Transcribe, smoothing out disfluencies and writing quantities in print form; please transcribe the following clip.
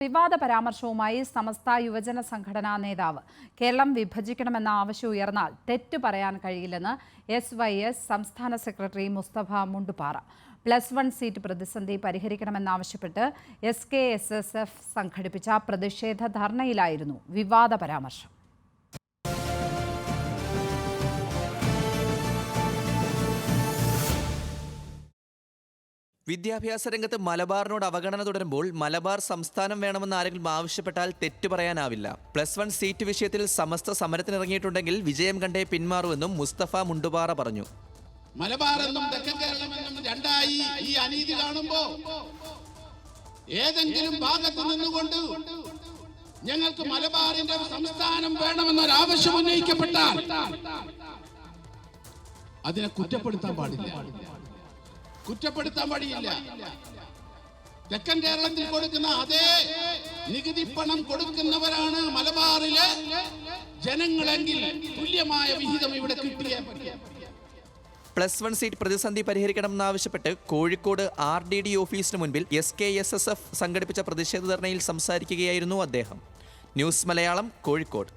വിവാദ പരാമർശവുമായി സമസ്ത യുവജന സംഘടനാ നേതാവ് കേരളം വിഭജിക്കണമെന്ന ആവശ്യം ഉയർന്നാൽ തെറ്റു പറയാൻ കഴിയില്ലെന്ന് SYS സംസ്ഥാന സെക്രട്ടറി മുസ്തഫ മുണ്ടുപാറ. +1 സീറ്റ് പ്രതിസന്ധി പരിഹരിക്കണമെന്നാവശ്യപ്പെട്ട് SKSSF സംഘടിപ്പിച്ച പ്രതിഷേധ ധർണയിലായിരുന്നു വിവാദ പരാമർശം. വിദ്യാഭ്യാസ രംഗത്ത് മലബാറിനോട് അവഗണന തുടരുമ്പോൾ മലബാർ സംസ്ഥാനം വേണമെന്ന് ആരെങ്കിലും ആവശ്യപ്പെട്ടാൽ തെറ്റു പറയാനാവില്ല. +1 സീറ്റ് വിഷയത്തിൽ സമസ്ത സമരത്തിനിറങ്ങിയിട്ടുണ്ടെങ്കിൽ വിജയം കണ്ടേ പിന്മാറുമെന്നും മുസ്തഫ മുണ്ടുപാറ പറഞ്ഞു. മലബാറെന്നും തെക്കൻ കേരളമെന്നും രണ്ടായി ഈ അനീതി കാണുമ്പോ ഏതെങ്കിലും ഭാഗത്ത് നിന്നുകൊണ്ട് ഞങ്ങൾക്ക് മലബാറിന്റെ സംസ്ഥാനം വേണമെന്നൊരാവശ്യം ഉന്നയിക്കപ്പെട്ടാൽ അതിനെ കുറ്റപ്പെടുത്താൻ പാടില്ല. തെക്കൻ കേരളത്തിൽ കൊടുക്കുന്ന അതേ നികുതി പണം കൊടുക്കുന്നവരാണ് മലബാറിലെ ജനങ്ങളെങ്കിൽ തുല്യമായ വിഹിതം ഇവിടെ കിട്ടിയ. +1 സീറ്റ് പ്രതിസന്ധി പരിഹരിക്കണമെന്നാവശ്യപ്പെട്ട് കോഴിക്കോട് RDD ഓഫീസിന് മുൻപിൽ SKSSF സംഘടിപ്പിച്ച പ്രതിഷേധ ധർണയിൽ സംസാരിക്കുകയായിരുന്നു അദ്ദേഹം. ന്യൂസ് മലയാളം, കോഴിക്കോട്.